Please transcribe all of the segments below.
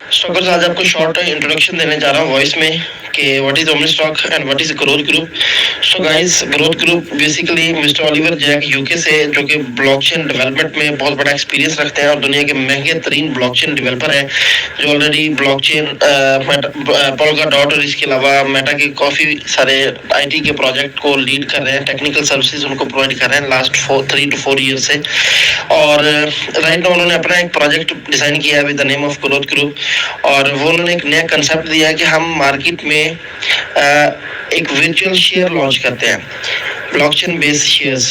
Stalkers आज आपको short introduction देने जा रहा हूँ वॉइस में कि what is omni stock and what is growth group. So guys, growth group basically mister Oliver Jack UK से, जो कि ब्लॉकचेन डेवलपमेंट में बहुत बड़ा एक्सपीरियंस रखते हैं और दुनिया के महंगे तरीन ब्लॉकचेन डेवलपर हैं, जो ऑलरेडी ब्लॉकचेन पोल्का डॉट और इसके अलावा मेटा के काफ़ी सारे आईटी के प्रोजेक्ट को लीड कर रहे हैं, टेक्निकल सर्विसेज उनको प्रोवाइड कर रहे हैं लास्ट 3 to 4 ईयर से। और राइट नाउ उन्होंने अपना एक प्रोजेक्ट डिजाइन किया है with the name of growth group, और वो उन्होंने एक नया कंसेप्ट दिया है कि हम मार्केट में एक वर्चुअल शेयर लॉन्च करते हैं, ब्लॉकचेन बेस्ड शेयर्स।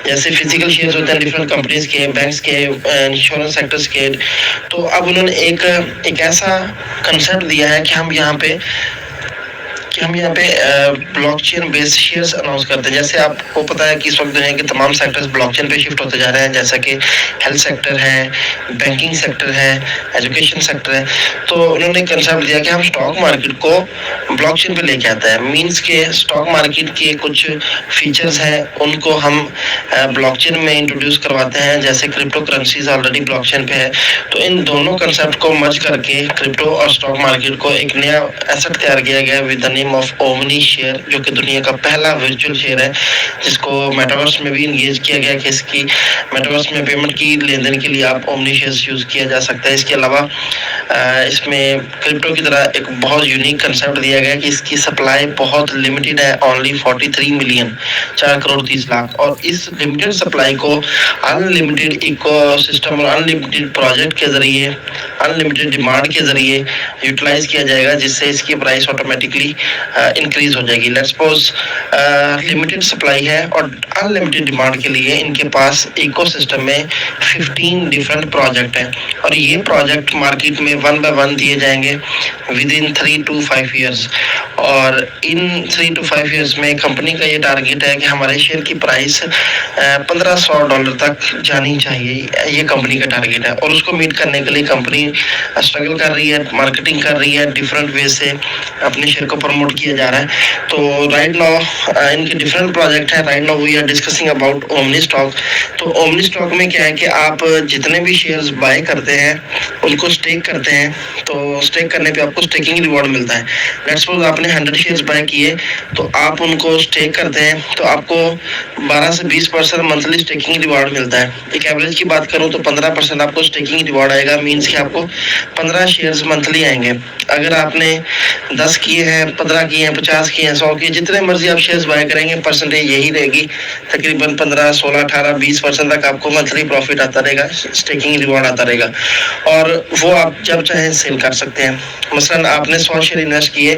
जैसे फिजिकल शेयर्स होते हैं डिफरेंट कंपनीज के, बैंक्स के, इंश्योरेंस सेक्टर्स के। तो अब उन्होंने एक ऐसा कंसेप्ट दिया है कि हम यहाँ पे ब्लॉकचेन बेस्ड शेयर्स अनाउंस करते हैं। जैसे आपको पता है कि इस वक्त दुनिया के तमाम सेक्टर्स ब्लॉकचेन पे शिफ्ट होते जा रहे हैं, जैसा कि हेल्थ सेक्टर है, बैंकिंग सेक्टर है, एजुकेशन सेक्टर है। तो उन्होंने कंसेप्ट दिया कि हम स्टॉक मार्केट को ब्लॉकचेन पे लेके आता है। मींस के स्टॉक मार्केट के कुछ फीचर्स हैं उनको हम ब्लॉकचेन में इंट्रोड्यूस करवाते हैं, जैसे क्रिप्टो करेंसीज ऑलरेडी ब्लॉकचेन पे है। तो इन दोनों कंसेप्ट को मर्ज करके क्रिप्टो और स्टॉक मार्केट को एक नया एसेट तैयार किया गया with the name of omni share, जो कि दुनिया का पहला वर्चुअल शेयर है जिसको मेटावर्स में भी इंगेज किया गया कि इसकी मेटावर्स में पेमेंट की लेन देन के लिए आप ओमनी शेयर्स यूज किया जा सकता है। इसके अलावा इसमें क्रिप्टो की तरह एक बहुत यूनिक कंसेप्ट दिया गया कि इसकी सप्लाई बहुत लिमिटेड है, ओनली 43 मिलियन, 4 करोड़ 30 लाख। और इस लिमिटेड सप्लाई को अनलिमिटेड इकोसिस्टम और अनलिमिटेड प्रोजेक्ट के जरिए, अनलिमिटेड डिमांड के जरिए यूटिलाइज किया जाएगा, जिससे इसकी प्राइस ऑटोमेटिकली इंक्रीज हो जाएगी। लेट्स सपोज लिमिटेड सप्लाई है और अनलिमिटेड डिमांड के लिए इनके पास इकोसिस्टम में 15 डिफरेंट प्रोजेक्ट हैं, और ये प्रोजेक्ट मार्केट में 1 by 1 दिए जाएंगे विद इन 3 to 5 ईयर्स। और इन 3 to 5 ईयर्स में कंपनी का ये टारगेट है कि हमारे शेयर की प्राइस $1500 तक जानी चाहिए, ये कंपनी का टारगेट है। और उसको मीट करने के लिए कंपनी स्ट्रगल कर रही है, मार्केटिंग कर रही है, डिफरेंट वे से अपने शेयर को प्रमोट किया जा रहा है। तो राइट नाउ इनके डिफरेंट प्रोजेक्ट है। Right now we are discussing about omni stock. तो ओमनी स्टॉक में क्या है कि आप जितने भी शेयर्स बाय करते हैं उनको स्टेक करते हैं, तो स्टेक करने पे आपको स्टेकिंग रिवॉर्ड मिलता है। लेट्स सपोज आपने 100 शेयर्स बाय किए, तो आप उनको स्टेक करते हैं तो आपको 12 से 20% मंथली स्टेकिंग रिवॉर्ड मिलता है। एक एवरेज की बात करूं तो 15% आपको स्टेकिंग रिवॉर्ड आएगा। मीन्स कि आपको 15 शेयर्स मंथली आएंगे। अगर आपने 10 किए हैं, 15 किए हैं, 50 किए हैं, 100 किए, जितने मर्जी आप शेयर्स बाय करेंगे परसेंटेज यही रहेगी। तकरीबन 15, 16, 18, 20% तक आपको मंथली प्रॉफिट आता रहेगा, स्टेकिंग रिवॉर्ड आता रहेगा। और वो आप जब चाहे सेल कर सकते हैं। मसलन आपने 100 शेयर इन्वेस्ट किए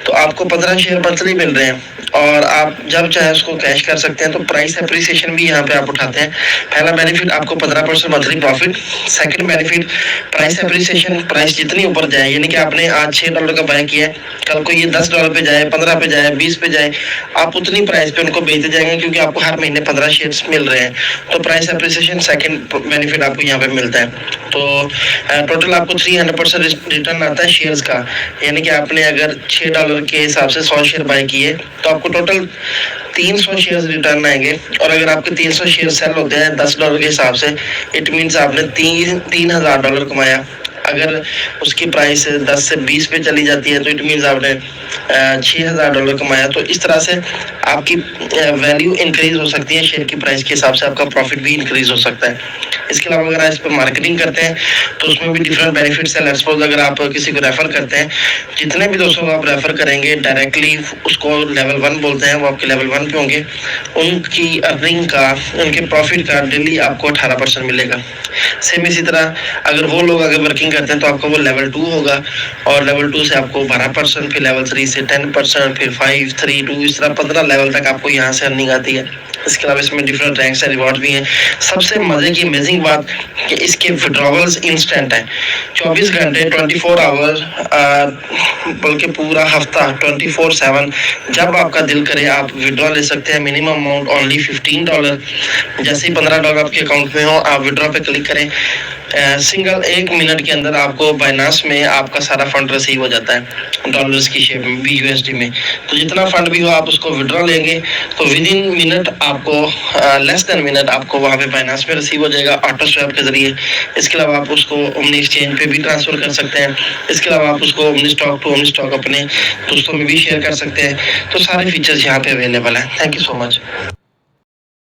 तो आपको 15 शेयर मंथली मिल रहे हैं, और आप जब चाहे उसको कैश कर सकते हैं। तो प्राइस एप्रिसिएशन भी यहाँ पे आप उठाते हैं। पहला बेनिफिट आपको 15% monthly profit. Second benefit price appreciation, price जितनी ऊपर जाए, यानी कि आपने आज $6 का बाय किया है, कल को ये $10 पे जाए, 15 पे जाए, 20 पे जाए, आप उतनी प्राइस पे उनको बेचते जाएंगे, क्योंकि आपको हर महीने 15 शेयर्स मिल रहे हैं। तो प्राइस एप्रिसिएशन सेकंड बेनिफिट आपको यहाँ पे मिलता है। तो टोटल आपको 300% रिटर्न आता है शेयर्स का। यानी कि आपने अगर $6 के हिसाब से 100 शेयर बाय किए तो आपको टोटल 300 शेयर्स रिटर्न आएंगे। और अगर आपके 300 शेयर सेल होते हैं $10 के हिसाब से, इट मीन्स आपने $3000 कमाया। अगर उसकी प्राइस 10 से 20 पे चली जाती है तो इट मीन्स आपने $6000 कमाया। तो इस तरह से आपकी वैल्यू इंक्रीज हो सकती है, शेयर की प्राइस के हिसाब से आपका प्रॉफिट भी इंक्रीज हो सकता है। इसके अलावा अगर आप इस पर मार्केटिंग करते हैं तो उसमें भी डिफरेंट बेनिफिट्स हैं। लेट्स सपोज अगर आप किसी को रेफर करते हैं, जितने भी दोस्तों को आप रेफर करेंगे डायरेक्टली उसको लेवल 1 बोलते हैं, वो आपके लेवल 1 पे होंगे, उनकी अर्निंग का, उनके प्रॉफिट का डेली आपको 18% मिलेगा। सेम इसी तरह अगर वो लोग अगर वर्किंग करते हैं तो आपको वो लेवल 2 होगा, और लेवल 2 से आपको 12%, फिर लेवल 3 से 10%, फिर 5, 3, 2, इस तरह 15 लेवल तक आपको यहाँ से अर्निंग आती है। इसके अलावा इसमें डिफरेंट रैंक्स और रिवॉर्ड भी हैं। सबसे मजे की अमेजिंग बात कि इसके विड्रॉवल्स इंस्टेंट हैं, 24 घंटे 24 आवर, बल्कि पूरा हफ्ता 24/7 जब आपका दिल करे आप विड्रॉ ले सकते हैं। Minimum amount only $15। जैसे ही $15 आपके अकाउंट में हो आप विड्रॉ पे क्लिक करें, सिंगल 1 मिनट के अंदर आपको बाइनांस में आपका सारा फंड रिसीव हो जाता है डॉलर्स की शेप में, BUSD में। तो जितना फंड भी हो आप उसको विड्रॉ लेंगे तो विद इन मिनट आपको, लेस देन मिनट आपको वहाँ पे बाइनांस में रिसीव हो जाएगा ऑटो स्वैप के जरिए। इसके अलावा आप उसको ओमनी एक्सचेंज पे भी ट्रांसफर कर सकते हैं। इसके अलावा आप उसको omni stock to omni stock अपने दोस्तों में भी शेयर कर सकते हैं। तो सारे फीचर्स यहाँ पे अवेलेबल हैं। Thank you so much.